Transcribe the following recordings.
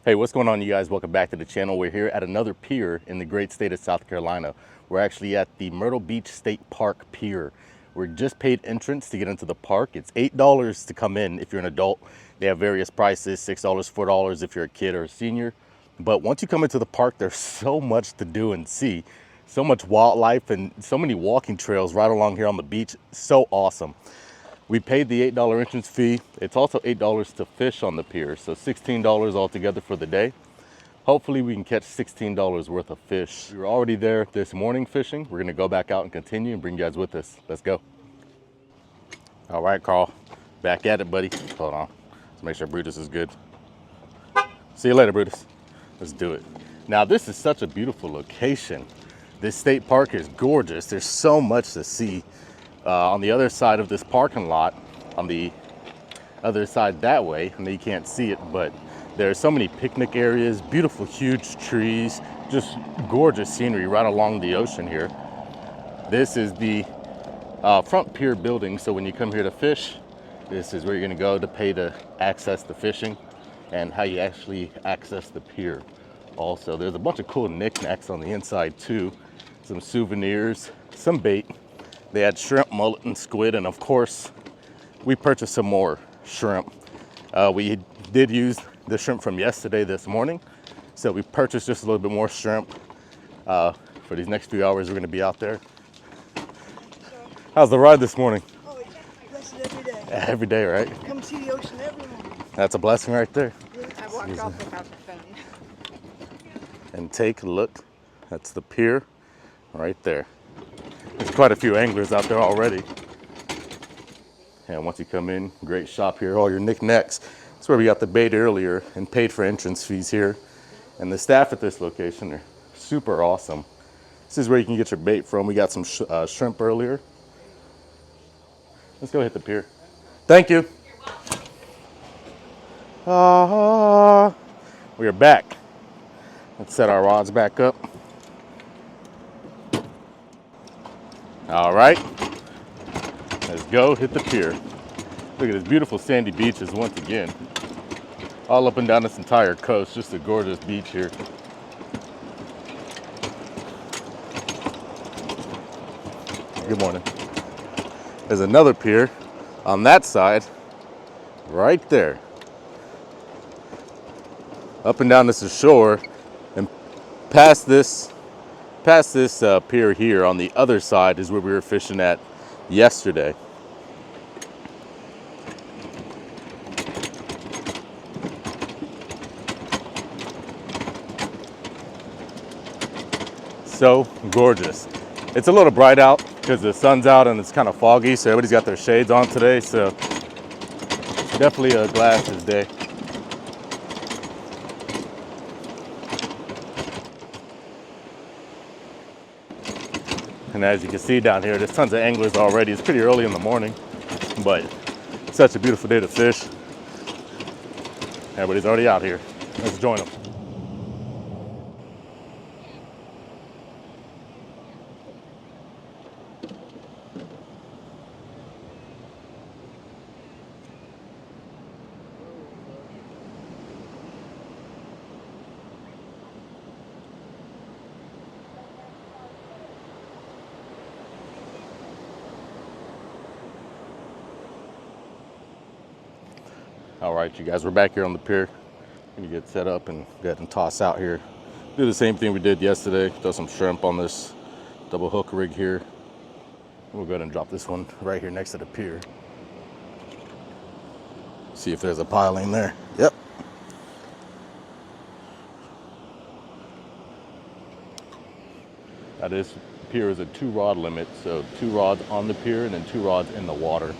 Hey, what's going on, you guys? Welcome back to the channel. We're here at another pier in the great state of South Carolina. We're actually at the Myrtle Beach State Park Pier. We're just paid entrance to get into the park. It's $8 to come in if you're an adult. They have various prices, $6, $4 if you're a kid or a senior. But once you come into the park, there's so much to do and see. So much wildlife and so many walking trails right along here on the beach. So awesome. We paid the $8 entrance fee. It's also $8 to fish on the pier, so $16 altogether for the day. Hopefully we can catch $16 worth of fish. We were already there this morning fishing. We're gonna go back out and continue and bring you guys with us. Let's go. All right, Carl, back at it, buddy. Hold on, let's make sure Brutus is good. See you later, Brutus. Let's do it. Now, this is such a beautiful location. This state park is gorgeous. There's so much to see. On the other side of this parking lot, on the other side that way, I know you can't see it, but there are so many picnic areas, beautiful huge trees, just gorgeous scenery right along the ocean here. This is the front pier building, so when you come here to fish, this is where you're gonna go to pay to access the fishing and how you actually access the pier. Also, there's a bunch of cool knickknacks on the inside too, some souvenirs, some bait. They had shrimp, mullet, and squid, and of course, we purchased some more shrimp. We did use the shrimp from yesterday this morning, so we purchased just a little bit more shrimp. For these next few hours, we're gonna be out there. How's the ride this morning? Oh, it's blessed every day. Every day, right? Come see the ocean every morning. That's a blessing right there. I walked off without the phone. And take a look. That's the pier right there. There's quite a few anglers out there already. And once you come in, great shop here, all your knickknacks. That's where we got the bait earlier and paid for entrance fees here. And the staff at this location are super awesome. This is where you can get your bait from. We got some shrimp earlier. Let's go hit the pier. Thank you. We are back. Let's set our rods back up. All right, let's go hit the pier. Look at this beautiful sandy beaches once again. All up and down this entire coast, just a gorgeous beach here. Good morning. There's another pier on that side, right there. Up and down this shore, and past this pier here on the other side is where we were fishing at yesterday. So gorgeous. It's a little bright out because the sun's out and it's kind of foggy, so everybody's got their shades on today, so definitely a glasses day. And as you can see down here, there's tons of anglers already. It's pretty early in the morning, but such a beautiful day to fish. Everybody's already out here. Let's join them. All right, you guys, we're back here on the pier. Gonna get set up and go ahead and toss out here. Do the same thing we did yesterday. Throw some shrimp on this double hook rig here. We'll go ahead and drop this one right here next to the pier. See if there's a piling there. Yep. Now this pier is a 2-rod limit, so 2 rods on the pier and then 2 rods in the water.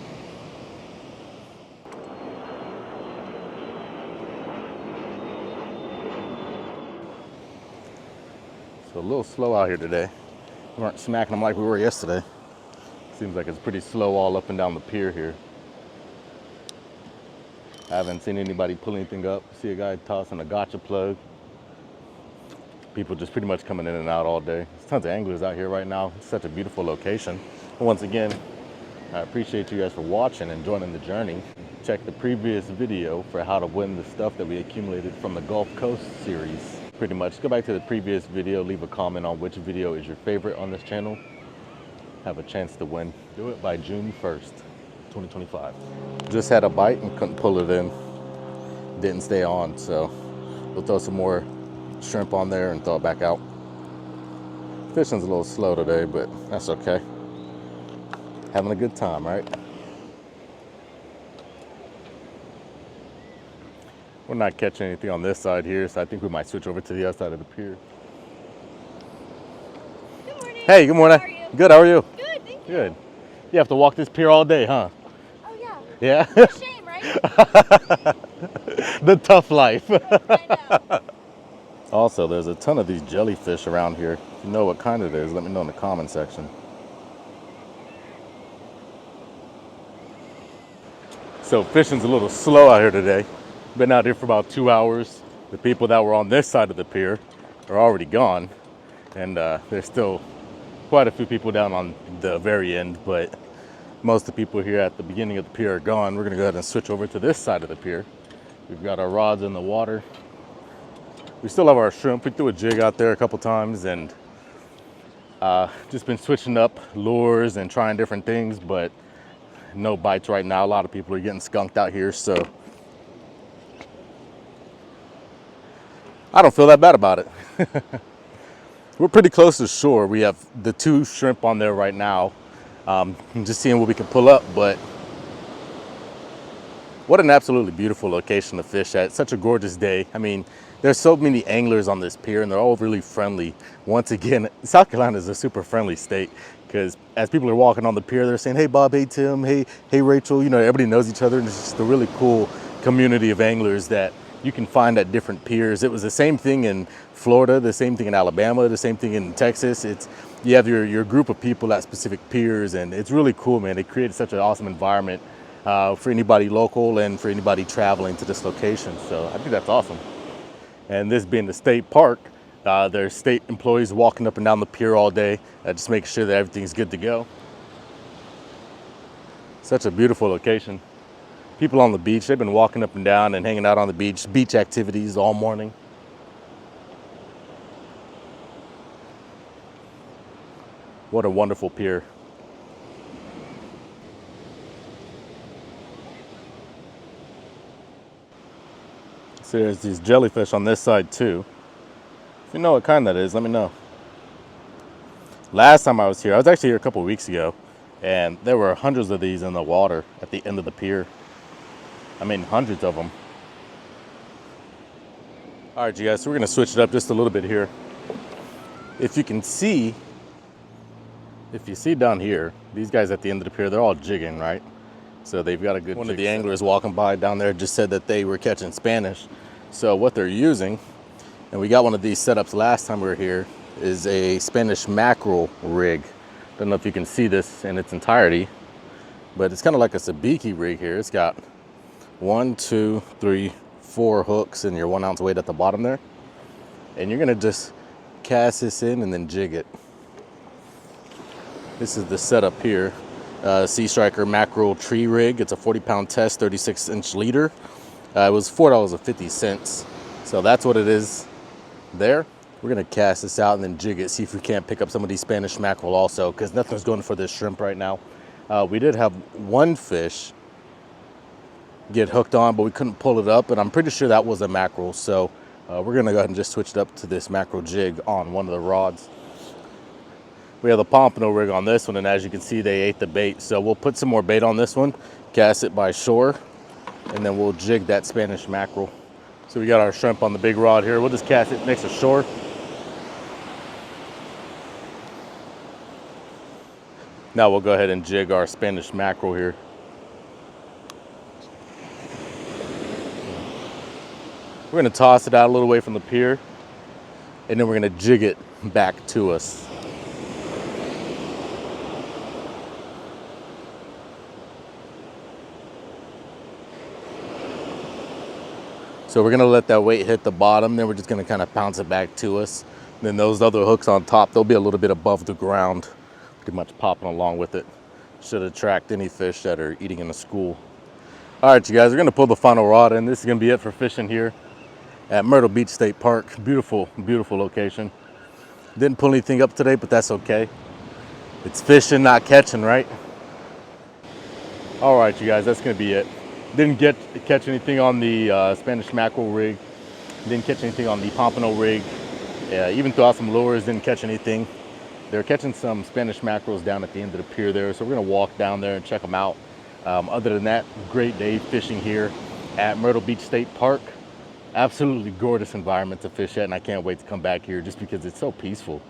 So a little slow out here today. We weren't smacking them like we were yesterday. Seems like it's pretty slow all up and down the pier here. I haven't seen anybody pull anything up. See a guy tossing a gotcha plug. People just pretty much coming in and out all day. There's tons of anglers out here right now. It's such a beautiful location. And once again, I appreciate you guys for watching and joining the journey. check the previous video for how to win the stuff that we accumulated from the Gulf Coast series. Pretty much, go back to the previous video, leave a comment on which video is your favorite on this channel. Have a chance to win. Do it by June 1st, 2025. Just had a bite and couldn't pull it in. Didn't stay on, so we'll throw some more shrimp on there and throw it back out. Fishing's a little slow today, but that's okay. Having a good time, right? We're not catching anything on this side here, so I think we might switch over to the other side of the pier. Good morning. Hey, good morning. How are you? Good, how are you? Good, thank you. Good. You have to walk this pier all day, huh? Oh yeah. Yeah? Shame, right? The tough life. I know. Also, there's a ton of these jellyfish around here. If you know what kind it is, let me know in the comment section. So fishing's a little slow out here today. Been out here for about 2 hours. The people that were on this side of the pier are already gone. And there's still quite a few people down on the very end, but most of the people here at the beginning of the pier are gone. We're gonna go ahead and switch over to this side of the pier. We've got our rods in the water. We still have our shrimp. We threw a jig out there a couple times and just been switching up lures and trying different things, but no bites right now. A lot of people are getting skunked out here, so I don't feel that bad about it. We're pretty close to shore. We have the 2 shrimp on there right now. Just seeing what we can pull up, but what an absolutely beautiful location to fish at. Such a gorgeous day. I mean, there's so many anglers on this pier and they're all really friendly. Once again, South Carolina is a super friendly state because as people are walking on the pier, they're saying, hey Bob, hey Tim, hey Rachel, you know, everybody knows each other, and it's just a really cool community of anglers that you can find at different piers. It was the same thing in Florida, the same thing in Alabama, the same thing in Texas. You have your group of people at specific piers, and it's really cool, man. It created such an awesome environment for anybody local and for anybody traveling to this location. So I think that's awesome. And this being the state park, there's state employees walking up and down the pier all day, just making sure that everything's good to go. Such a beautiful location. People on the beach, they've been walking up and down and hanging out on the beach activities all morning. What a wonderful pier. So there's these jellyfish on this side too. If you know what kind that is, let me know. Last time I was here, I was actually here a couple of weeks ago, and there were hundreds of these in the water at the end of the pier. I mean, hundreds of them. All right, you guys, so we're gonna switch it up just a little bit here. If you can see, if you see down here, these guys at the end of the pier, they're all jigging, right? So they've got a good One of the anglers walking by down there just said that they were catching Spanish. So what they're using, and we got one of these setups last time we were here, is a Spanish mackerel rig. Don't know if you can see this in its entirety, but it's kind of like a sabiki rig here. It's got 1, 2, 3, 4 hooks and your 1 ounce weight at the bottom there. And you're gonna just cast this in and then jig it. This is the setup here. Sea Striker mackerel tree rig. It's a 40-pound test, 36-inch leader. It was $4.50. So that's what it is there. We're gonna cast this out and then jig it, see if we can't pick up some of these Spanish mackerel also, because nothing's going for this shrimp right now. We did have one fish get hooked on, but we couldn't pull it up, and I'm pretty sure that was a mackerel. So we're gonna go ahead and just switch it up to this mackerel jig on one of the rods. We have the pompano rig on this one, and as you can see, they ate the bait. So we'll put some more bait on this one, cast it by shore, and then we'll jig that Spanish mackerel. So we got our shrimp on the big rod here. We'll just cast it next to shore. Now we'll go ahead and jig our Spanish mackerel here. We're gonna toss it out a little way from the pier, and then we're gonna jig it back to us. So we're gonna let that weight hit the bottom, then we're just gonna kind of bounce it back to us. And then those other hooks on top, they'll be a little bit above the ground, pretty much popping along with it. Should attract any fish that are eating in a school. All right, you guys, we're gonna pull the final rod in. This is gonna be it for fishing here at Myrtle Beach State Park. Beautiful, beautiful location. Didn't pull anything up today, but that's okay. It's fishing, not catching, right? All right, you guys, that's gonna be it. Didn't catch anything on the Spanish mackerel rig. Didn't catch anything on the pompano rig. Even threw out some lures, didn't catch anything. They're catching some Spanish mackerels down at the end of the pier there, so we're gonna walk down there and check them out. Other than that, great day fishing here at Myrtle Beach State Park. Absolutely gorgeous environment to fish at, and I can't wait to come back here just because it's so peaceful.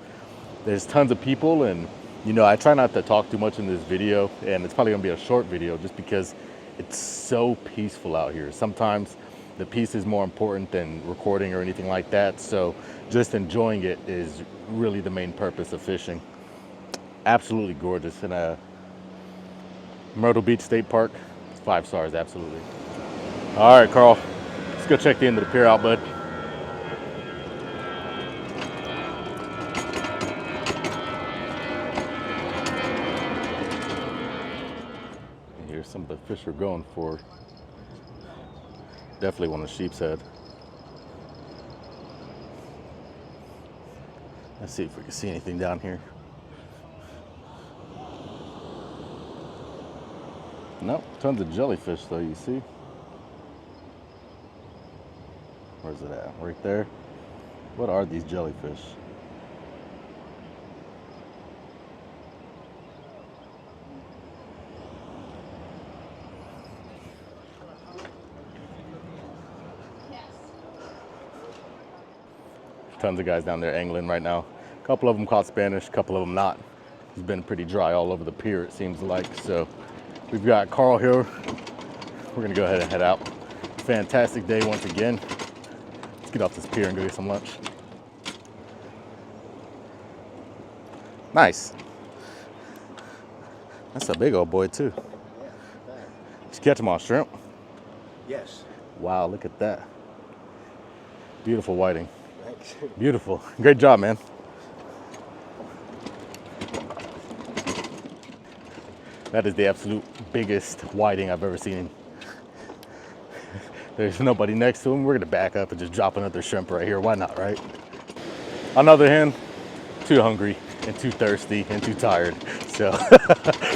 There's tons of people, and you know, I try not to talk too much in this video, and it's probably gonna be a short video just because it's so peaceful out here. Sometimes the peace is more important than recording or anything like that, so just enjoying it is really the main purpose of fishing. Absolutely gorgeous. And Myrtle Beach State Park, 5 stars, absolutely. All right, Carl, let's go check the end of the pier out, bud. Here's some of the fish we're going for. Definitely one of sheep's head. Let's see if we can see anything down here. Nope, tons of jellyfish though, you see? Where's it at? Right there? What are these jellyfish? Tons of guys down there angling right now. A couple of them caught Spanish, a couple of them not. It's been pretty dry all over the pier, it seems like. So we've got Carl here. We're gonna go ahead and head out. Fantastic day once again. Let's get off this pier and go get some lunch. Nice. That's a big old boy too. Did you catch him on shrimp? Yes. Wow, look at that. Beautiful whiting. Thanks. Beautiful. Great job, man. That is the absolute biggest whiting I've ever seen. There's nobody next to him. We're gonna back up and just drop another shrimp right here. Why not, right? On the other hand, too hungry and too thirsty and too tired. So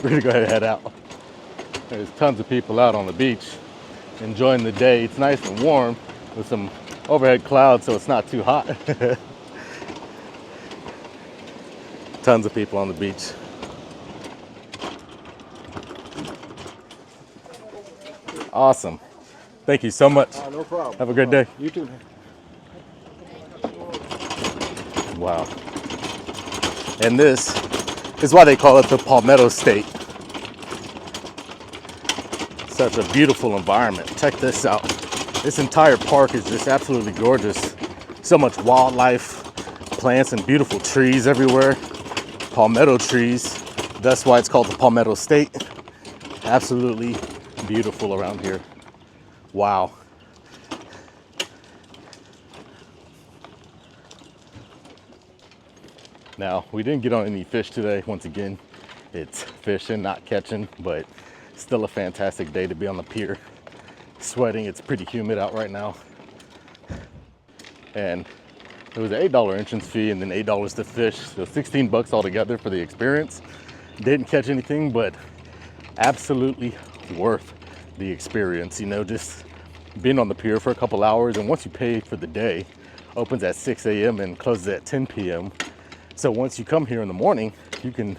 we're gonna go ahead and head out. There's tons of people out on the beach enjoying the day. It's nice and warm with some overhead clouds, so it's not too hot. Tons of people on the beach. Awesome. Thank you so much. No problem. Have a great day. You too. Wow. And this is why they call it the Palmetto State. Such a beautiful environment. Check this out. This entire park is just absolutely gorgeous. So much wildlife, plants, and beautiful trees everywhere. Palmetto trees. That's why it's called the Palmetto State. Absolutely beautiful around here. Wow. Now, we didn't get on any fish today. Once again, it's fishing, not catching, but still a fantastic day to be on the pier. Sweating, it's pretty humid out right now. And it was an $8 entrance fee and then $8 to fish, so 16 bucks altogether for the experience. Didn't catch anything, but absolutely worth the experience. You know, just being on the pier for a couple hours, and once you pay for the day, opens at 6 a.m. and closes at 10 p.m. So once you come here in the morning, you can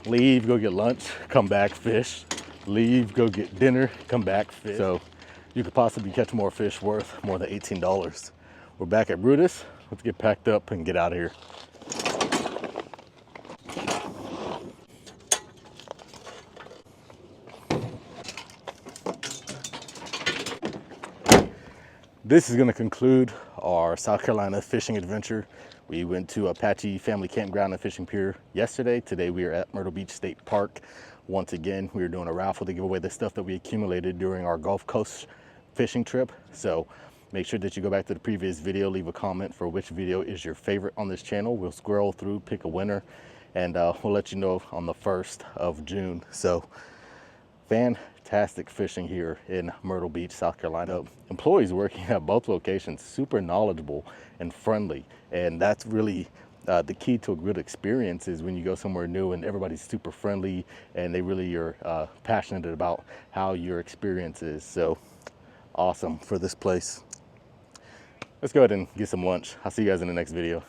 leave, go get lunch, come back, fish, leave, go get dinner, come back, fish. So you could possibly catch more fish worth more than $18. We're back at Brutus. Let's get packed up and get out of here. This is going to conclude our South Carolina fishing adventure. We went to Apache Family Campground and Fishing Pier yesterday. Today we are at Myrtle Beach State Park. Once again, we are doing a raffle to give away the stuff that we accumulated during our Gulf Coast fishing trip. So make sure that you go back to the previous video, leave a comment for which video is your favorite on this channel. We'll scroll through, pick a winner, and we'll let you know on the 1st of June. So Fantastic fishing here in Myrtle Beach, South Carolina. Employees working at both locations, super knowledgeable and friendly. And that's really the key to a good experience, is when you go somewhere new and everybody's super friendly and they really are passionate about how your experience is. So awesome for this place. Let's go ahead and get some lunch. I'll see you guys in the next video.